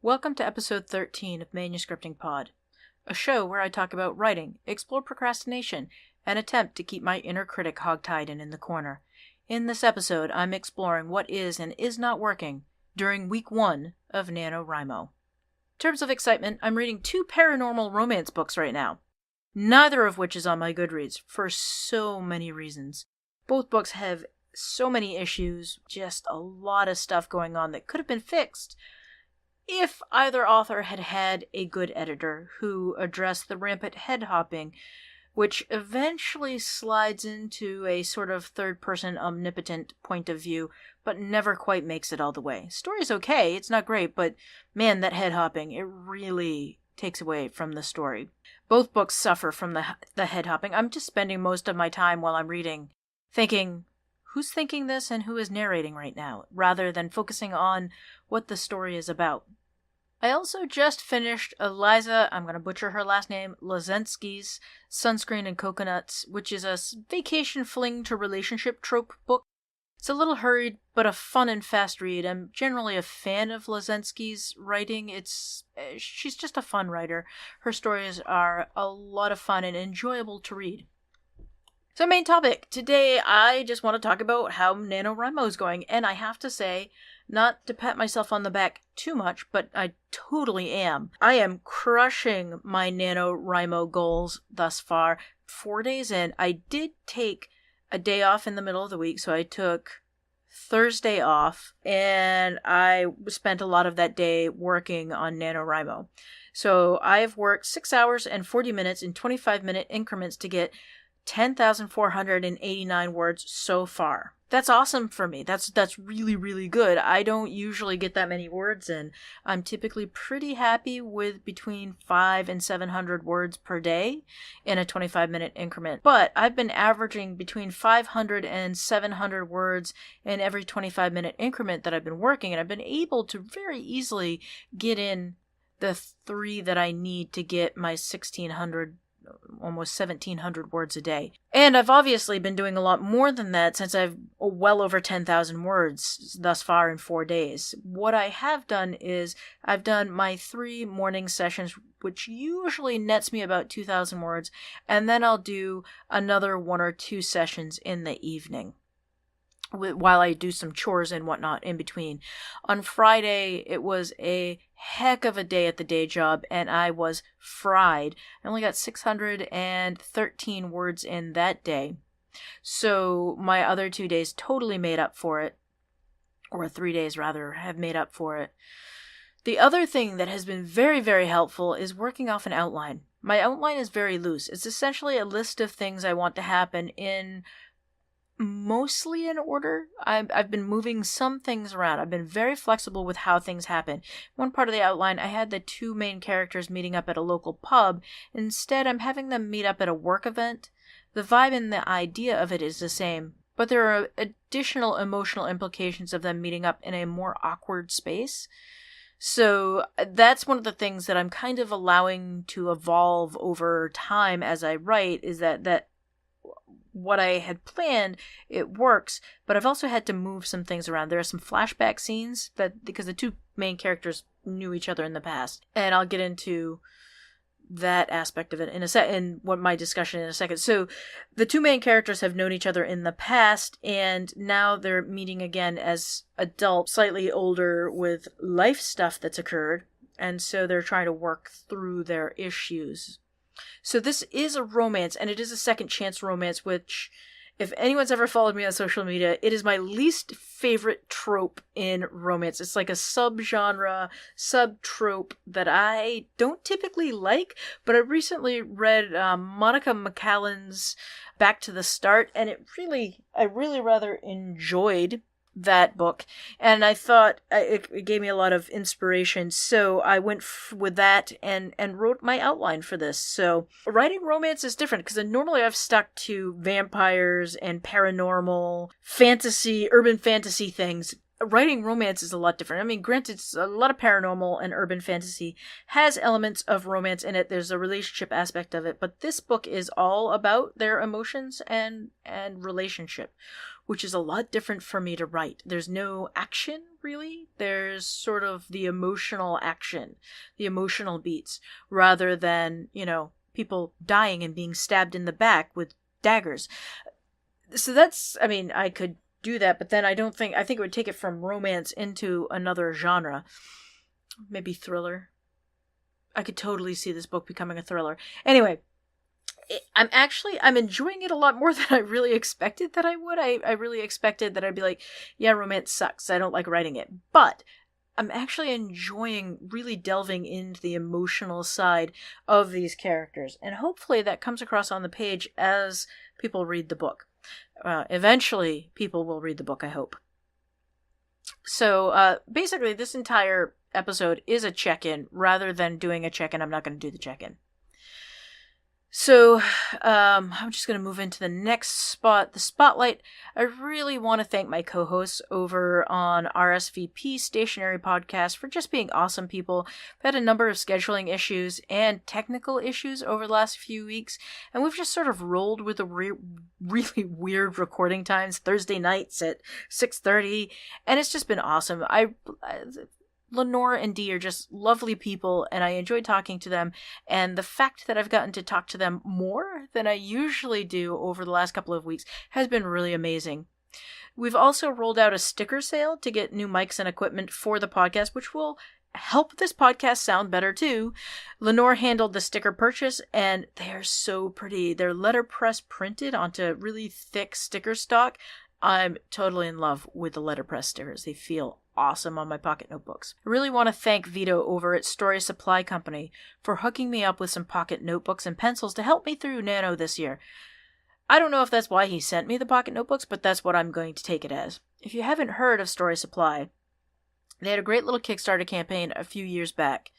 Welcome to episode 13 of Manuscripting Pod, a show where I talk about writing, explore procrastination, and attempt to keep my inner critic hogtied and in the corner. In this episode, I'm exploring what is and is not working during week 1 of NaNoWriMo. In terms of excitement, I'm reading 2 paranormal romance books right now, neither of which is on my Goodreads for so many reasons. Both books have so many issues, just a lot of stuff going on that could have been fixed if either author had had a good editor who addressed the rampant head hopping, which eventually slides into a sort of third-person omnipotent point of view, but never quite makes it all the way. Story's okay, it's not great, but man, that head hopping, it really takes away from the story. Both books suffer from the head hopping. I'm just spending most of my time while I'm reading thinking, who's thinking this and who is narrating right now, rather than focusing on what the story is about. I also just finished Eliza, I'm going to butcher her last name, Lazensky's Sunscreen and Coconuts, which is a vacation fling to relationship trope book. It's a little hurried, but a fun and fast read. I'm generally a fan of Lazensky's writing. She's just a fun writer. Her stories are a lot of fun and enjoyable to read. So main topic. Today I just want to talk about how NaNoWriMo is going, and I have to say, not to pat myself on the back too much, but I totally am. I am crushing my NaNoWriMo goals thus far. 4 days in, I did take a day off in the middle of the week, so I took Thursday off, and I spent a lot of that day working on NaNoWriMo. So I've worked 6 hours and 40 minutes in 25-minute increments to get 10,489 words so far. That's awesome for me. That's really, really good. I don't usually get that many words in. I'm typically pretty happy with between 500 and 700 words per day in a 25-minute increment. But I've been averaging between 500 and 700 words in every 25-minute increment that I've been working, and I've been able to very easily get in the 3 that I need to get my 1,600 almost 1,700 words a day. And I've obviously been doing a lot more than that since I've well over 10,000 words thus far in 4 days. What I have done is I've done my 3 morning sessions, which usually nets me about 2,000 words, and then I'll do another 1 or 2 sessions in the evening while I do some chores and whatnot in between. On Friday, it was a heck of a day at the day job, and I was fried. I only got 613 words in that day. So my other 2 days totally made up for it, or 3 days rather, have made up for it. The other thing that has been very, very helpful is working off an outline. My outline is very loose. It's essentially a list of things I want to happen in mostly in order. I've been moving some things around. I've been very flexible with how things happen. One part of the outline, I had the 2 main characters meeting up at a local pub. Instead, I'm having them meet up at a work event. The vibe and the idea of it is the same, but there are additional emotional implications of them meeting up in a more awkward space. So that's one of the things that I'm kind of allowing to evolve over time as I write, is that what I had planned, it works, but I've also had to move some things around. There are some flashback scenes because the 2 main characters knew each other in the past, and I'll get into that aspect of it in what my discussion in a second. So the 2 main characters have known each other in the past, and now they're meeting again as adults, slightly older, with life stuff that's occurred, and so they're trying to work through their issues. So this is a romance, and it is a second chance romance, which, if anyone's ever followed me on social media, it is my least favorite trope in romance. It's like a subgenre, subtrope that I don't typically like, but I recently read Monica McCallan's Back to the Start, and I really rather enjoyed that book, and I thought it gave me a lot of inspiration, so I went with that and wrote my outline for this. So writing romance is different, because normally I've stuck to vampires and paranormal fantasy, urban fantasy things. Writing romance is a lot different. I mean, granted, it's a lot of paranormal and urban fantasy has elements of romance in it. There's a relationship aspect of it, but this book is all about their emotions and relationship, which is a lot different for me to write. There's no action, really. There's sort of the emotional action, the emotional beats, rather than, people dying and being stabbed in the back with daggers. So I could do that, but then I think it would take it from romance into another genre. Maybe thriller. I could totally see this book becoming a thriller. Anyway, I'm enjoying it a lot more than I really expected that I would. I really expected that I'd be like, yeah, romance sucks. I don't like writing it. But I'm actually enjoying really delving into the emotional side of these characters. And hopefully that comes across on the page as people read the book. Eventually, people will read the book, I hope. So basically, this entire episode is a check-in. Rather than doing a check-in, I'm not going to do the check-in. So, I'm just going to move into the next spot, the spotlight. I really want to thank my co-hosts over on RSVP Stationary Podcast for just being awesome people. I've had a number of scheduling issues and technical issues over the last few weeks, and we've just sort of rolled with the really weird recording times, Thursday nights at 6:30, and it's just been awesome. Lenore and Dee are just lovely people, and I enjoy talking to them, and the fact that I've gotten to talk to them more than I usually do over the last couple of weeks has been really amazing. We've also rolled out a sticker sale to get new mics and equipment for the podcast, which will help this podcast sound better too. Lenore handled the sticker purchase, and they are so pretty. They're letterpress printed onto really thick sticker stock. I'm totally in love with the letterpress stickers. They feel awesome on my pocket notebooks. I really want to thank Vito over at Story Supply Company for hooking me up with some pocket notebooks and pencils to help me through Nano this year. I don't know if that's why he sent me the pocket notebooks, but that's what I'm going to take it as. If you haven't heard of Story Supply, they had a great little Kickstarter campaign a few years back.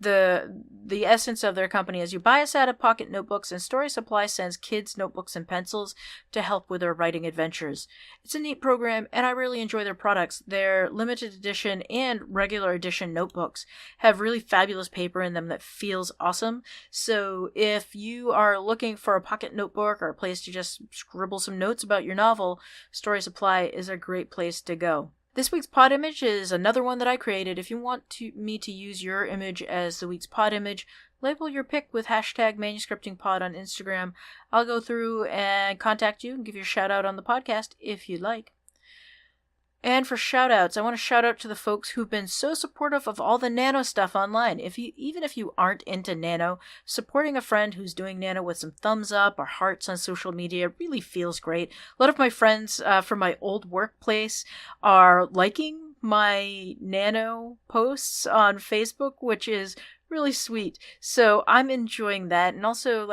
The essence of their company is you buy a set of pocket notebooks, and Story Supply sends kids notebooks and pencils to help with their writing adventures. It's a neat program, and I really enjoy their products. Their limited edition and regular edition notebooks have really fabulous paper in them that feels awesome. So if you are looking for a pocket notebook or a place to just scribble some notes about your novel, Story Supply is a great place to go. This week's pod image is another one that I created. If you want me to use your image as the week's pod image, label your pick with hashtag ManuscriptingPod on Instagram. I'll go through and contact you and give you a shout out on the podcast if you'd like. And for shout outs, I want to shout out to the folks who've been so supportive of all the Nano stuff online. Even if you aren't into Nano, supporting a friend who's doing Nano with some thumbs up or hearts on social media really feels great. A lot of my friends from my old workplace are liking my Nano posts on Facebook, which is really sweet. So I'm enjoying that. And also,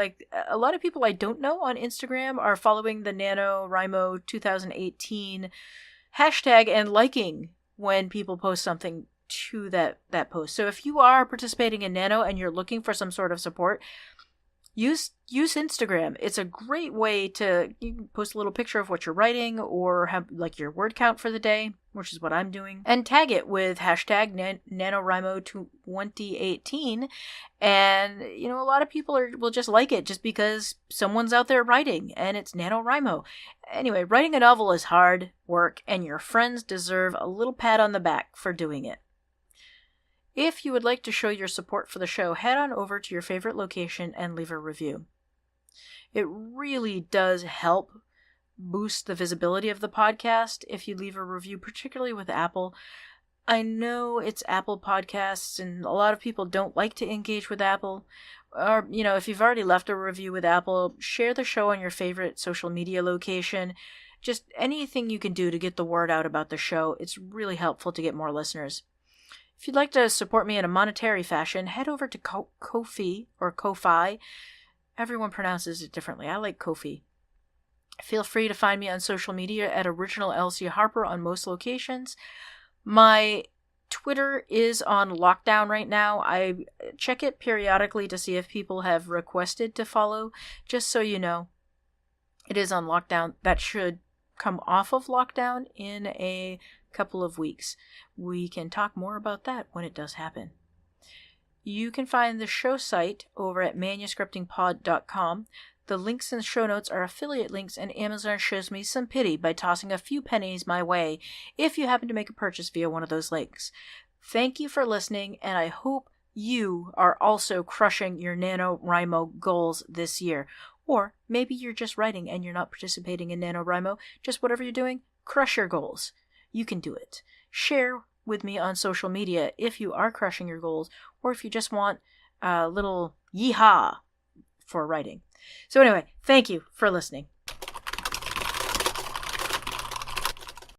a lot of people I don't know on Instagram are following the NaNoWriMo 2018 hashtag and liking when people post something to that post. So if you are participating in Nano and you're looking for some sort of support, use Instagram. It's a great way to you can post a little picture of what you're writing or have your word count for the day, which is what I'm doing, and tag it with hashtag NaNoWriMo 2018. And a lot of people will just like it just because someone's out there writing and it's NaNoWriMo. Anyway, writing a novel is hard work, and your friends deserve a little pat on the back for doing it. If you would like to show your support for the show, head on over to your favorite location and leave a review. It really does help boost the visibility of the podcast if you leave a review, particularly with Apple. I know it's Apple Podcasts, and a lot of people don't like to engage with Apple. Or, if you've already left a review with Apple, share the show on your favorite social media location. Just anything you can do to get the word out about the show. It's really helpful to get more listeners. If you'd like to support me in a monetary fashion, head over to Ko-fi or Ko-fi. Everyone pronounces it differently. I like Ko-fi. Feel free to find me on social media at Original Elsie Harper on most locations. My Twitter is on lockdown right now. I check it periodically to see if people have requested to follow, just so you know. It is on lockdown. That should come off of lockdown in a couple of weeks. We can talk more about that when it does happen. You can find the show site over at manuscriptingpod.com. The links in the show notes are affiliate links, and Amazon shows me some pity by tossing a few pennies my way if you happen to make a purchase via one of those links. Thank you for listening, and I hope you are also crushing your NaNoWriMo goals this year. Or maybe you're just writing and you're not participating in NaNoWriMo. Just whatever you're doing, crush your goals. You can do it. Share with me on social media if you are crushing your goals, or if you just want a little yeehaw for writing. So anyway, thank you for listening.